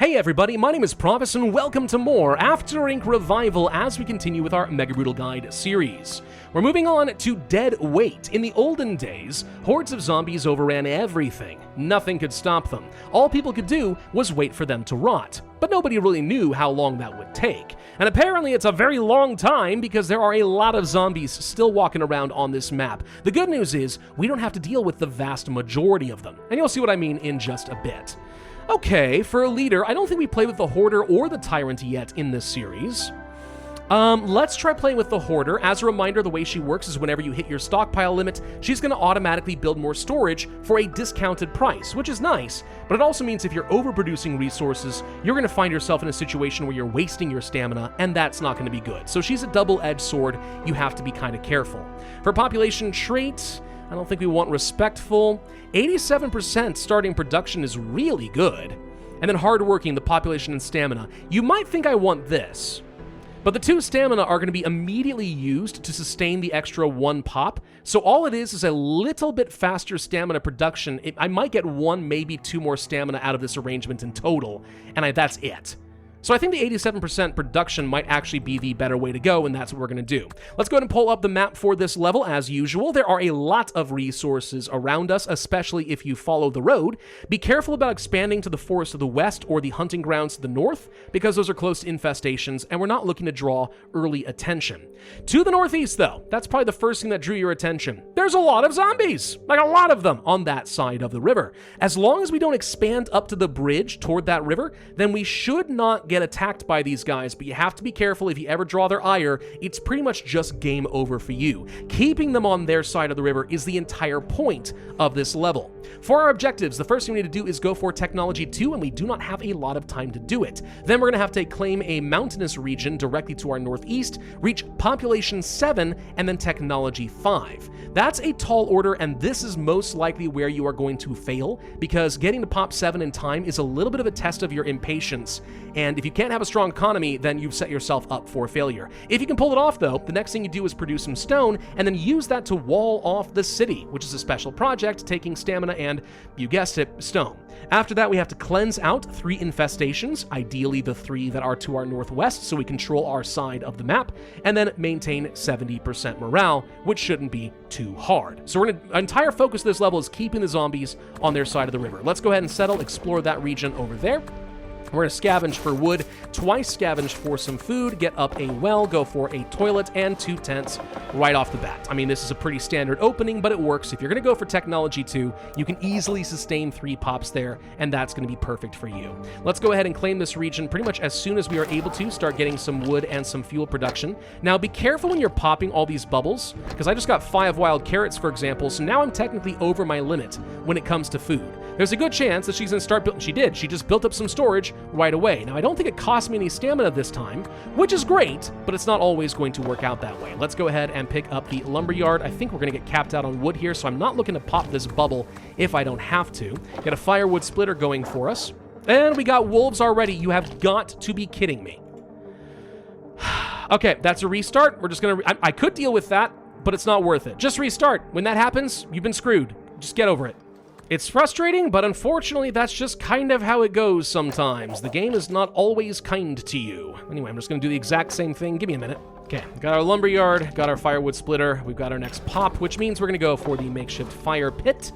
Hey everybody, my name is Pravus and welcome to more After Ink Revival as we continue with our Mega Brutal Guide series. We're moving on to Dead Weight. In the olden days, hordes of zombies overran everything. Nothing could stop them. All people could do was wait for them to rot. But nobody really knew how long that would take. And apparently it's a very long time because there are a lot of zombies still walking around on this map. The good news is we don't have to deal with the vast majority of them. And you'll see what I mean in just a bit. Okay, for a leader, I don't think we played with the Hoarder or the Tyrant yet in this series. Let's try playing with the Hoarder. As a reminder, the way she works is whenever you hit your stockpile limit, she's going to automatically build more storage for a discounted price, which is nice, but it also means if you're overproducing resources, you're going to find yourself in a situation where you're wasting your stamina, and that's not going to be good. So she's a double-edged sword. You have to be kind of careful. For population trait, I don't think we want respectful. 87% starting production is really good. And then hardworking, the population and stamina. You might think I want this, but the 2 stamina are going to be immediately used to sustain the extra 1 pop. So all it is a little bit faster stamina production. I might get 1, maybe 2 more stamina out of this arrangement in total, and that's it. So I think the 87% production might actually be the better way to go, and that's what we're going to do. Let's go ahead and pull up the map for this level. As usual, there are a lot of resources around us, especially if you follow the road. Be careful about expanding to the forest to the west or the hunting grounds to the north, because those are close to infestations, and we're not looking to draw early attention. To the northeast, though, that's probably the first thing that drew your attention. There's a lot of zombies, like a lot of them, on that side of the river. As long as we don't expand up to the bridge toward that river, then we should not get attacked by these guys, but you have to be careful. If you ever draw their ire, it's pretty much just game over for you. Keeping them on their side of the river is the entire point of this level. For our objectives, the first thing we need to do is go for Technology 2, and we do not have a lot of time to do it. Then we're going to have to claim a mountainous region directly to our northeast, reach Population 7, and then Technology 5. That's a tall order, and this is most likely where you are going to fail, because getting to Pop 7 in time is a little bit of a test of your impatience, and if you can't have a strong economy, then you've set yourself up for failure. If you can pull it off, though, the next thing you do is produce some stone, and then use that to wall off the city, which is a special project, taking stamina and, you guessed it, stone. After that, we have to cleanse out 3 infestations, ideally the 3 that are to our northwest, so we control our side of the map, and then maintain 70% morale, which shouldn't be too hard. So our entire focus of this level is keeping the zombies on their side of the river. Let's go ahead and settle, explore that region over there. We're going to scavenge for wood, twice scavenge for some food, get up a well, go for a toilet, and 2 tents right off the bat. I mean, this is a pretty standard opening, but it works. If you're going to go for Technology 2, you can easily sustain 3 pops there, and that's going to be perfect for you. Let's go ahead and claim this region pretty much as soon as we are able to, start getting some wood and some fuel production. Now, be careful when you're popping all these bubbles, because I just got 5 wild carrots, for example, so now I'm technically over my limit when it comes to food. There's a good chance that she's going to start building. She did. She just built up some storage right away. Now, I don't think it cost me any stamina this time, which is great, but it's not always going to work out that way. Let's go ahead and pick up the lumberyard. I think we're going to get capped out on wood here, so I'm not looking to pop this bubble if I don't have to. Get a firewood splitter going for us. And we got wolves already. You have got to be kidding me. Okay, that's a restart. We're just going to... I could deal with that, but it's not worth it. Just restart. When that happens, you've been screwed. Just get over it. It's frustrating, but unfortunately, that's just kind of how it goes sometimes. The game is not always kind to you. Anyway, I'm just going to do the exact same thing. Give me a minute. Okay, got our lumberyard, got our firewood splitter, we've got our next pop, which means we're going to go for the makeshift fire pit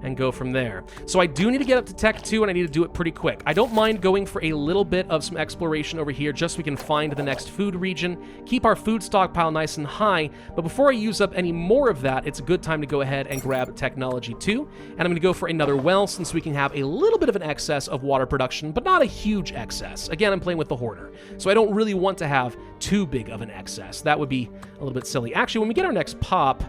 and go from there. So I do need to get up to Tech 2, and I need to do it pretty quick. I don't mind going for a little bit of some exploration over here just so we can find the next food region, keep our food stockpile nice and high, but before I use up any more of that, it's a good time to go ahead and grab Technology 2, and I'm going to go for another well since we can have a little bit of an excess of water production, but not a huge excess. Again, I'm playing with the Hoarder, so I don't really want to have too big of an excess. That would be a little bit silly. Actually, when we get our next pop,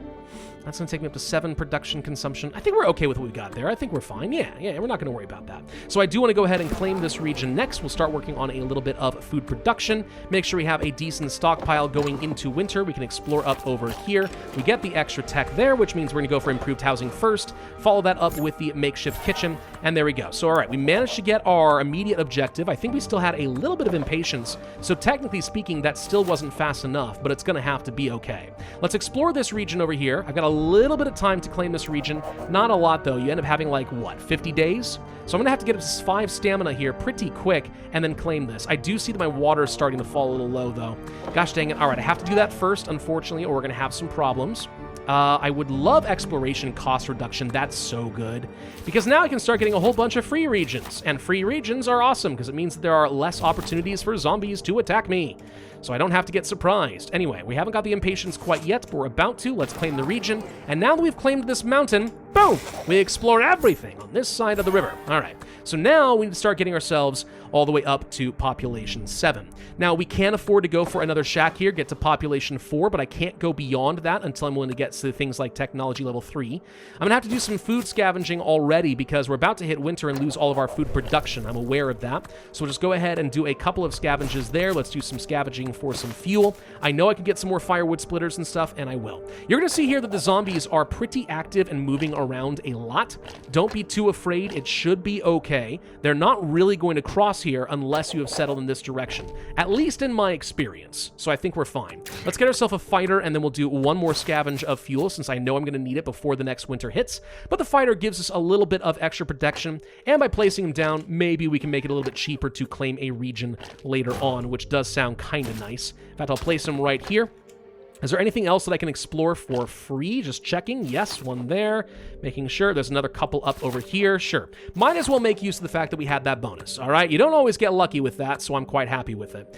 that's going to take me up to 7 production consumption. I think we're okay with what we've got there. I think we're fine. Yeah, we're not going to worry about that. So I do want to go ahead and claim this region next. We'll start working on a little bit of food production. Make sure we have a decent stockpile going into winter. We can explore up over here. We get the extra tech there, which means we're going to go for improved housing first. Follow that up with the makeshift kitchen. And there we go. So, all right, we managed to get our immediate objective. I think we still had a little bit of impatience. So technically speaking, that still wasn't fast enough, but it's going to have to be okay. Let's explore this region over here. I've got a little bit of time to claim this region. Not a lot, though. You end up having, like, what, 50 days? So I'm going to have to get up to 5 stamina here pretty quick and then claim this. I do see that my water is starting to fall a little low, though. Gosh dang it. All right, I have to do that first, unfortunately, or we're going to have some problems. I would love exploration cost reduction. That's so good. Because now I can start getting a whole bunch of free regions. And free regions are awesome because it means that there are less opportunities for zombies to attack me. So I don't have to get surprised. Anyway, we haven't got the impatience quite yet, but we're about to. Let's claim the region. And now that we've claimed this mountain, boom, we explore everything on this side of the river. All right, so now we need to start getting ourselves all the way up to population 7. Now, we can afford to go for another shack here, get to population 4, but I can't go beyond that until I'm willing to get to things like technology level 3. I'm going to have to do some food scavenging already because we're about to hit winter and lose all of our food production. I'm aware of that. So we'll just go ahead and do a couple of scavenges there. Let's do some scavenging for some fuel. I know I can get some more firewood splitters and stuff, and I will. You're going to see here that the zombies are pretty active and moving around a lot. Don't be too afraid. It should be okay. They're not really going to cross here unless you have settled in this direction, at least in my experience. So I think we're fine. Let's get ourselves a fighter, and then we'll do one more scavenge of fuel since I know I'm going to need it before the next winter hits. But the fighter gives us a little bit of extra protection, and by placing him down, maybe we can make it a little bit cheaper to claim a region later on, which does sound kind of nice. In fact, I'll place him right here. Is there anything else that I can explore for free? Just checking. Yes, one there. Making sure. There's another couple up over here. Sure. Might as well make use of the fact that we had that bonus. All right. You don't always get lucky with that, so I'm quite happy with it.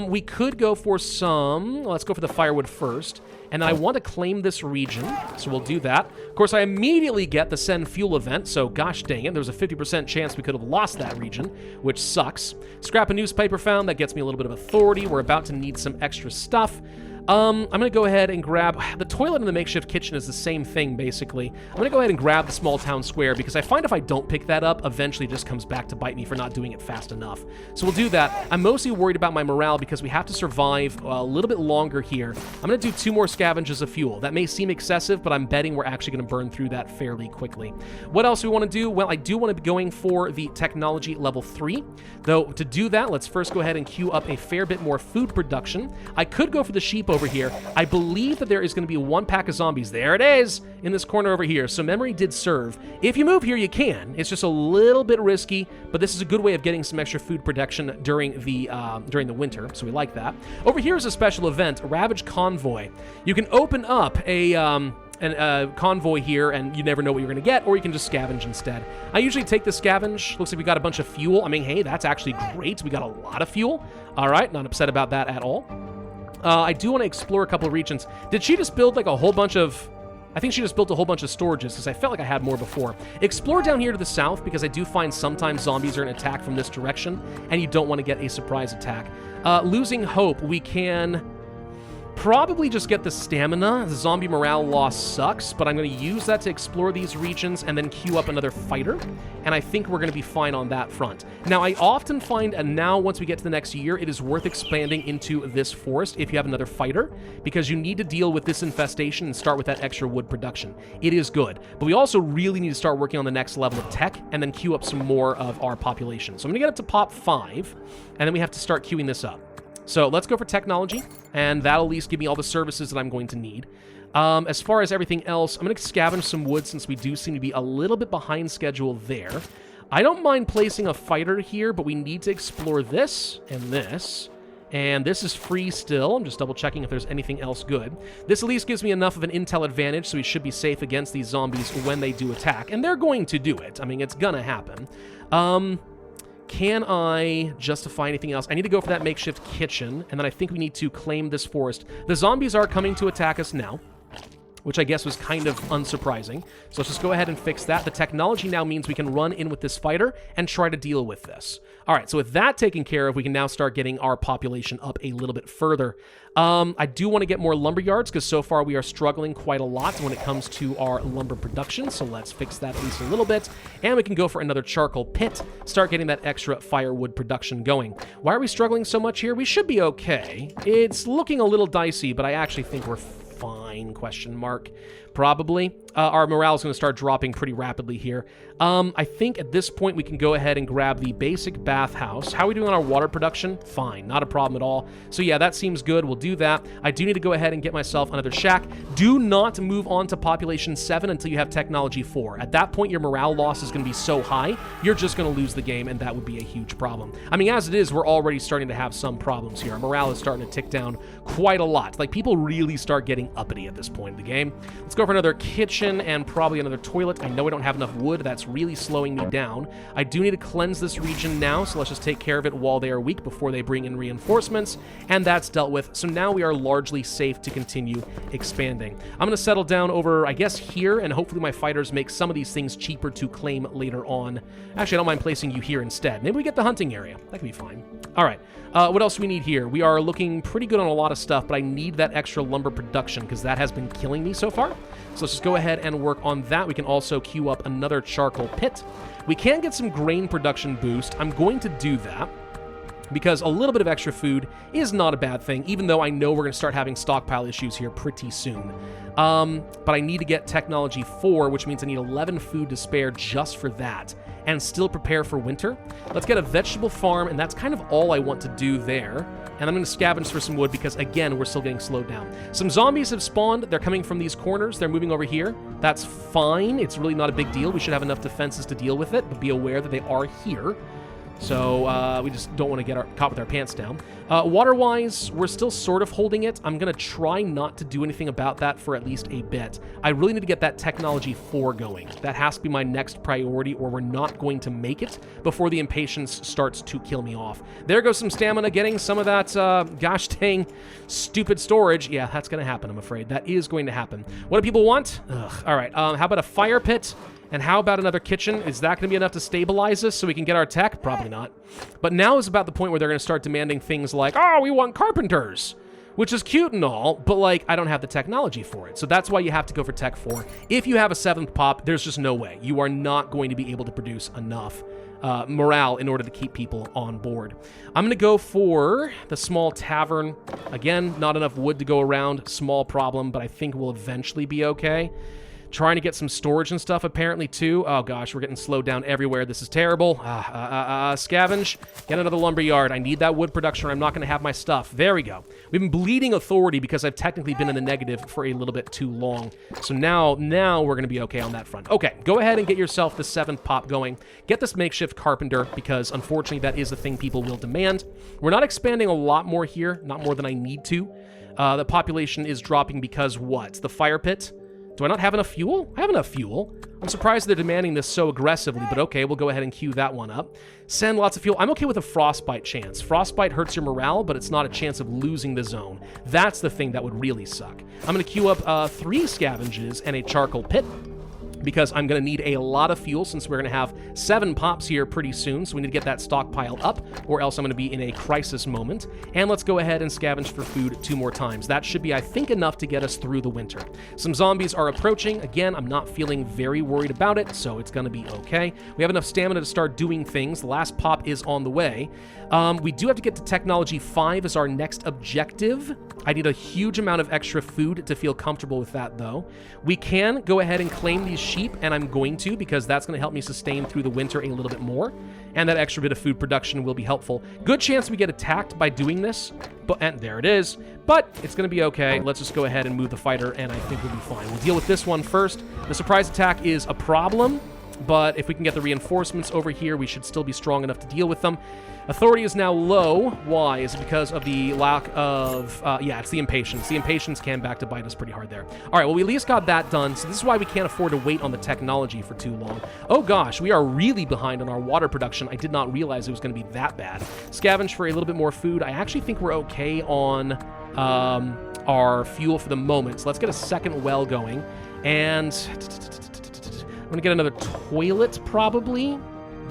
We could go for some... Let's go for the firewood first. And I want to claim this region, so we'll do that. Of course, I immediately get the send fuel event, so gosh dang it, there's a 50% chance we could have lost that region, which sucks. Scrap a newspaper found. That gets me a little bit of authority. We're about to need some extra stuff. I'm going to go ahead and grab... The toilet and the makeshift kitchen is the same thing, basically. I'm going to go ahead and grab the small town square, because I find if I don't pick that up, eventually it just comes back to bite me for not doing it fast enough. So we'll do that. I'm mostly worried about my morale, because we have to survive a little bit longer here. I'm going to do 2 more scavenges of fuel. That may seem excessive, but I'm betting we're actually going to burn through that fairly quickly. What else do we want to do? Well, I do want to be going for the technology level 3. Though, to do that, let's first go ahead and queue up a fair bit more food production. I could go for the sheep over here. I believe that there is going to be 1 pack of zombies. There it is, in this corner over here. So memory did serve. If you move here, you can. It's just a little bit risky, but this is a good way of getting some extra food protection during the winter, so we like that. Over here is a special event, Ravage Convoy. You can open up a convoy here, and you never know what you're going to get, or you can just scavenge instead. I usually take the scavenge. Looks like we got a bunch of fuel. I mean, hey, that's actually great. We got a lot of fuel. All right, not upset about that at all. I do want to explore a couple of regions. Did she just build like a whole bunch of... I think she just built a whole bunch of storages because I felt like I had more before. Explore down here to the south because I do find sometimes zombies are going to attack from this direction, and you don't want to get a surprise attack. Losing hope, we can... probably just get the stamina. The zombie morale loss sucks, but I'm going to use that to explore these regions and then queue up another fighter, and I think we're going to be fine on that front. Now, I often find, and now once we get to the next year, it is worth expanding into this forest if you have another fighter, because you need to deal with this infestation and start with that extra wood production. It is good, but we also really need to start working on the next level of tech and then queue up some more of our population. So I'm going to get up to pop 5, and then we have to start queuing this up. So let's go for technology, and that'll at least give me all the services that I'm going to need. As far as everything else, I'm going to scavenge some wood since we do seem to be a little bit behind schedule there. I don't mind placing a fighter here, but we need to explore this and this. And this is free still. I'm just double checking if there's anything else good. This at least gives me enough of an intel advantage, so we should be safe against these zombies when they do attack. And they're going to do it. I mean, it's gonna happen. Can I justify anything else? I need to go for that makeshift kitchen, and then I think we need to claim this forest. The zombies are coming to attack us now, which I guess was kind of unsurprising. So let's just go ahead and fix that. The technology now means we can run in with this fighter and try to deal with this. All right, so with that taken care of, we can now start getting our population up a little bit further. I do want to get more lumber yards because so far we are struggling quite a lot when it comes to our lumber production. So let's fix that at least a little bit. And we can go for another charcoal pit, start getting that extra firewood production going. Why are we struggling so much here? We should be okay. It's looking a little dicey, but I actually think we're fine. fine, question mark. Probably. Our morale is going to start dropping pretty rapidly here. I think at this point we can go ahead and grab the basic bathhouse. How are we doing on our water production? Fine, not a problem at all. So yeah, that seems good. We'll do that. I do need to go ahead and get myself another shack. Do not move on to population 7 until you have technology 4. At that point, your morale loss is going to be so high, you're just going to lose the game, and that would be a huge problem. I mean, as it is, we're already starting to have some problems here. Our morale is starting to tick down quite a lot. Like, people really start getting uppity at this point in the game. Let's go for another kitchen and probably another toilet. I know I don't have enough wood. That's really slowing me down. I do need to cleanse this region now, so let's just take care of it while they are weak before they bring in reinforcements, and that's dealt with. So now we are largely safe to continue expanding. I'm going to settle down over, I guess, here, and hopefully my fighters make some of these things cheaper to claim later on. Actually, I don't mind placing you here instead. Maybe we get the hunting area. That could be fine. All right. What else do we need here? We are looking pretty good on a lot of stuff, but I need that extra lumber production because that has been killing me so far. So let's just go ahead and work on that. We can also queue up another charcoal pit. We can get some grain production boost. I'm going to do that because a little bit of extra food is not a bad thing, even though I know we're going to start having stockpile issues here pretty soon. But I need to get technology 4, which means I need 11 food to spare just for that, and still prepare for winter. Let's get a vegetable farm, and that's kind of all I want to do there. And I'm going to scavenge for some wood because, again, we're still getting slowed down. Some zombies have spawned. They're coming from these corners. They're moving over here. That's fine. It's really not a big deal. We should have enough defenses to deal with it, but be aware that they are here. So we just don't want to get caught with our pants down. Water-wise, we're still sort of holding it. I'm going to try not to do anything about that for at least a bit. I really need to get that technology 4 going. That has to be my next priority, or we're not going to make it before the impatience starts to kill me off. There goes some stamina, getting some of that, gosh dang, stupid storage. Yeah, that's going to happen, I'm afraid. That is going to happen. What do people want? Ugh. All right, how about a fire pit? And how about another kitchen? Is that going to be enough to stabilize us so we can get our tech? Probably not. But now is about the point where they're going to start demanding things like, oh, we want carpenters, which is cute and all, but like, I don't have the technology for it. So that's why you have to go for tech 4. If you have a 7th pop, there's just no way. You are not going to be able to produce enough morale in order to keep people on board. I'm going to go for the small tavern. Again, not enough wood to go around. Small problem, but I think we'll eventually be okay. Trying to get some storage and stuff, apparently, too. Oh, gosh, we're getting slowed down everywhere. This is terrible. Scavenge. Get another lumber yard. I need that wood production, or I'm not going to have my stuff. There we go. We've been bleeding authority because I've technically been in the negative for a little bit too long. So now we're going to be okay on that front. Okay, go ahead and get yourself the 7th pop going. Get this makeshift carpenter, because, unfortunately, that is the thing people will demand. We're not expanding a lot more here, not more than I need to. The population is dropping because what? The fire pit? Do I not have enough fuel? I have enough fuel. I'm surprised they're demanding this so aggressively, but okay, we'll go ahead and queue that one up. Send lots of fuel. I'm okay with a frostbite chance. Frostbite hurts your morale, but it's not a chance of losing the zone. That's the thing that would really suck. I'm going to queue up 3 scavenges and a charcoal pit, because I'm going to need a lot of fuel since we're going to have 7 pops here pretty soon, so we need to get that stockpile up, or else I'm going to be in a crisis moment. And let's go ahead and scavenge for food 2 more times. That should be, I think, enough to get us through the winter. Some zombies are approaching. Again, I'm not feeling very worried about it, so it's going to be okay. We have enough stamina to start doing things. The last pop is on the way. We do have to get to technology 5 as our next objective. I need a huge amount of extra food to feel comfortable with that, though. We can go ahead and claim these sheep, and I'm going to, because that's going to help me sustain through the winter a little bit more, and that extra bit of food production will be helpful. Good chance we get attacked by doing this, and there it is, but it's going to be okay. Let's just go ahead and move the fighter, and I think we'll be fine. We'll deal with this one first. The surprise attack is a problem, but if we can get the reinforcements over here, we should still be strong enough to deal with them. Authority is now low. Why? Is it because of the lack of... yeah, it's the impatience. The impatience can back to bite us pretty hard there. All right, well, we at least got that done, so this is why we can't afford to wait on the technology for too long. Oh, gosh, we are really behind on our water production. I did not realize it was going to be that bad. Scavenge for a little bit more food. I actually think we're okay on our fuel for the moment, so let's get a second well going. And I'm going to get another toilet, probably.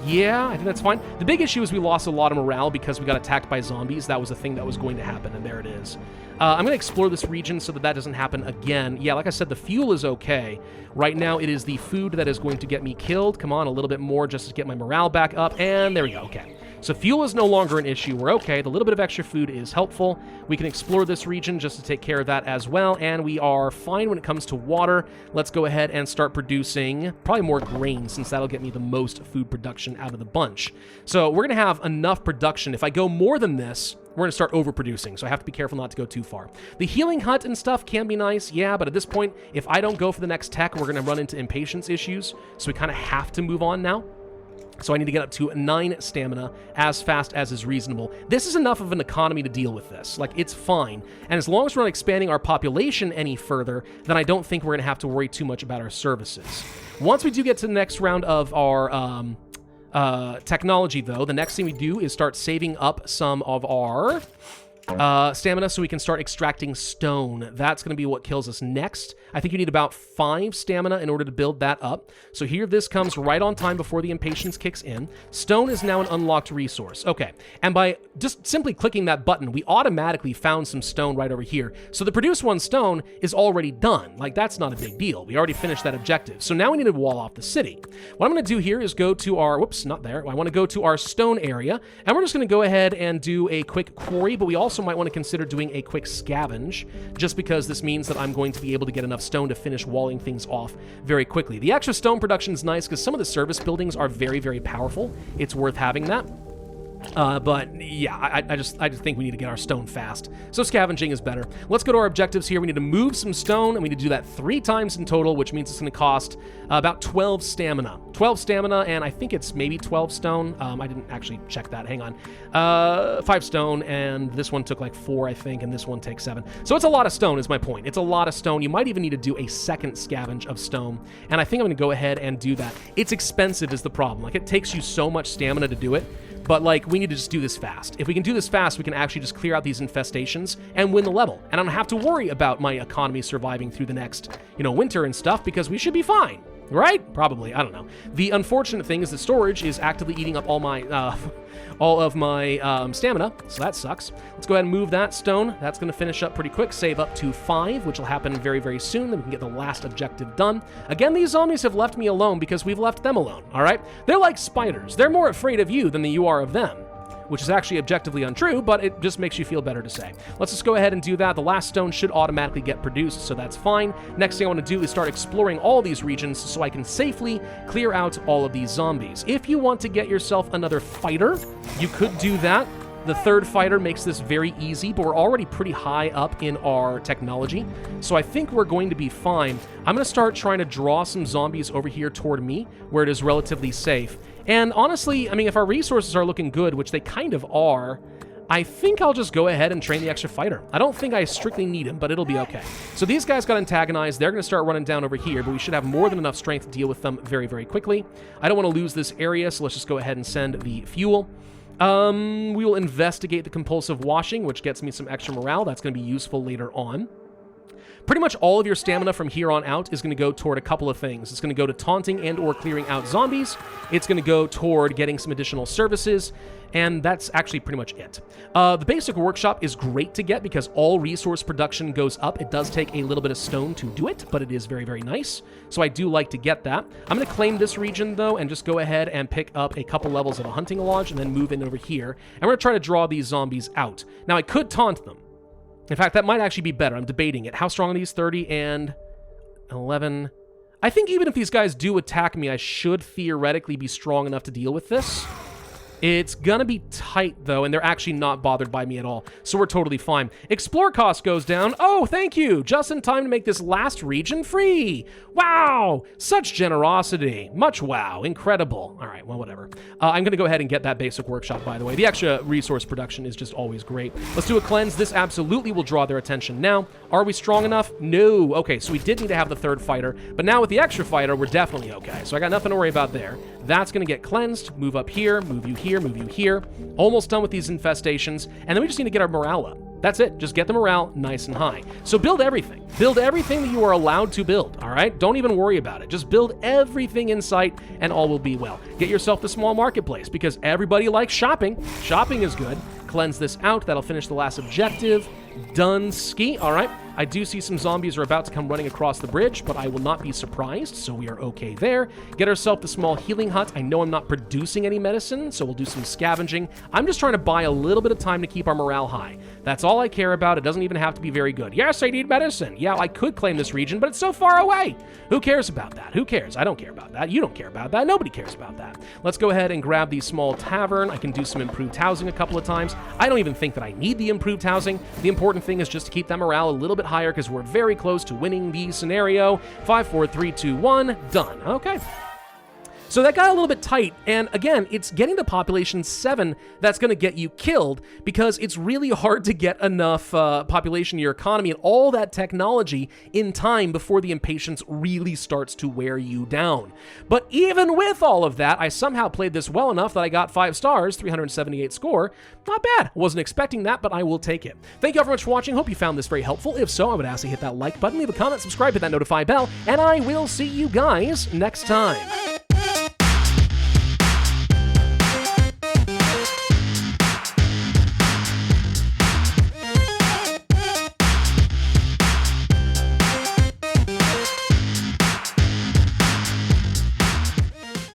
Yeah, I think that's fine. The big issue is we lost a lot of morale because we got attacked by zombies. That was the thing that was going to happen, and there it is. I'm going to explore this region so that doesn't happen again. Yeah, like I said, the fuel is okay. Right now, it is the food that is going to get me killed. Come on, a little bit more just to get my morale back up, and there we go. Okay. So fuel is no longer an issue. We're okay. The little bit of extra food is helpful. We can explore this region just to take care of that as well, and we are fine when it comes to water. Let's go ahead and start producing probably more grain, since that'll get me the most food production out of the bunch. So we're going to have enough production. If I go more than this, we're going to start overproducing, so I have to be careful not to go too far. The healing hut and stuff can be nice, yeah, but at this point, if I don't go for the next tech, we're going to run into impatience issues, so we kind of have to move on now. So I need to get up to 9 stamina as fast as is reasonable. This is enough of an economy to deal with this. Like, it's fine. And as long as we're not expanding our population any further, then I don't think we're going to have to worry too much about our services. Once we do get to the next round of our technology, though, the next thing we do is start saving up some of our stamina so we can start extracting stone. That's going to be what kills us next. I think you need about 5 stamina in order to build that up. So here this comes right on time before the impatience kicks in. Stone is now an unlocked resource. Okay, and by just simply clicking that button, we automatically found some stone right over here. So the produce 1 stone is already done. Like, that's not a big deal. We already finished that objective. So now we need to wall off the city. What I'm going to do here is go to our, whoops, not there. I want to go to our stone area, and we're just going to go ahead and do a quick quarry, but we also might want to consider doing a quick scavenge, just because this means that I'm going to be able to get enough stone to finish walling things off very quickly. The extra stone production is nice because some of the service buildings are very, very powerful. It's worth having that. But yeah, I just think we need to get our stone fast. So scavenging is better. Let's go to our objectives here. We need to move some stone, and we need to do that 3 times in total, which means it's going to cost about 12 stamina. 12 stamina, and I think it's maybe 12 stone. I didn't actually check that. Hang on. 5 stone, and this one took like 4, I think, and this one takes 7. So it's a lot of stone is my point. It's a lot of stone. You might even need to do a second scavenge of stone, and I think I'm going to go ahead and do that. It's expensive is the problem. Like, it takes you so much stamina to do it. But, like, we need to just do this fast. If we can do this fast, we can actually just clear out these infestations and win the level. And I don't have to worry about my economy surviving through the next, winter and stuff, because we should be fine. Right? Probably. I don't know. The unfortunate thing is that storage is actively eating up all of my stamina, so that sucks. Let's go ahead and move that stone. That's going to finish up pretty quick. Save up to 5, which will happen very, very soon. Then we can get the last objective done. Again, these zombies have left me alone because we've left them alone, all right? They're like spiders. They're more afraid of you than you are of them, which is actually objectively untrue, but it just makes you feel better to say. Let's just go ahead and do that. The last stone should automatically get produced, so that's fine. Next thing I want to do is start exploring all these regions so I can safely clear out all of these zombies. If you want to get yourself another fighter, you could do that. The 3rd fighter makes this very easy, but we're already pretty high up in our technology, so I think we're going to be fine. I'm going to start trying to draw some zombies over here toward me, where it is relatively safe. And honestly, I mean, if our resources are looking good, which they kind of are, I think I'll just go ahead and train the extra fighter. I don't think I strictly need him, but it'll be okay. So these guys got antagonized. They're going to start running down over here, but we should have more than enough strength to deal with them very, very quickly. I don't want to lose this area, so let's just go ahead and send the fuel. We will investigate the compulsive washing, which gets me some extra morale. That's going to be useful later on. Pretty much all of your stamina from here on out is going to go toward a couple of things. It's going to go to taunting and or clearing out zombies. It's going to go toward getting some additional services, and that's actually pretty much it. The basic workshop is great to get because all resource production goes up. It does take a little bit of stone to do it, but it is very, very nice. So I do like to get that. I'm going to claim this region, though, and just go ahead and pick up a couple levels of a hunting lodge and then move in over here. And we're going to try to draw these zombies out. Now, I could taunt them. In fact, that might actually be better. I'm debating it. How strong are these? 30 and 11. I think even if these guys do attack me, I should theoretically be strong enough to deal with this. It's gonna be tight, though, and they're actually not bothered by me at all, so we're totally fine. Explore cost goes down. Oh, thank you! Just in time to make this last region free! Wow! Such generosity. Much wow. Incredible. All right, well, whatever. I'm gonna go ahead and get that basic workshop, by the way. The extra resource production is just always great. Let's do a cleanse. This absolutely will draw their attention. Now, are we strong enough? No. Okay, so we did need to have the 3rd fighter, but now with the extra fighter, we're definitely okay. So I got nothing to worry about there. That's gonna get cleansed. Move up here, move you here, move you here. Almost done with these infestations, and then we just need to get our morale up. That's it. Just get the morale nice and high. So build everything. Build everything that you are allowed to build, all right? Don't even worry about it. Just build everything in sight, and all will be well. Get yourself the small marketplace, because everybody likes shopping. Shopping is good. Cleanse this out. That'll finish the last objective. Done ski. All right. I do see some zombies are about to come running across the bridge, but I will not be surprised, so we are okay there. Get ourselves the small healing hut. I know I'm not producing any medicine, so we'll do some scavenging. I'm just trying to buy a little bit of time to keep our morale high. That's all I care about. It doesn't even have to be very good. Yes, I need medicine. Yeah, I could claim this region, but it's so far away. Who cares about that? Who cares? I don't care about that. You don't care about that. Nobody cares about that. Let's go ahead and grab the small tavern. I can do some improved housing a couple of times. I don't even think that I need the improved housing. The important thing is just to keep that morale a little bit higher because we're very close to winning the scenario. 5, 4, 3, 2, 1. Done. Okay. So that got a little bit tight, and again, it's getting to population 7 that's going to get you killed, because it's really hard to get enough population in your economy and all that technology in time before the impatience really starts to wear you down. But even with all of that, I somehow played this well enough that I got 5 stars, 378 score. Not bad. Wasn't expecting that, but I will take it. Thank you all very much for watching. Hope you found this very helpful. If so, I would ask you to hit that like button, leave a comment, subscribe, hit that notify bell, and I will see you guys next time.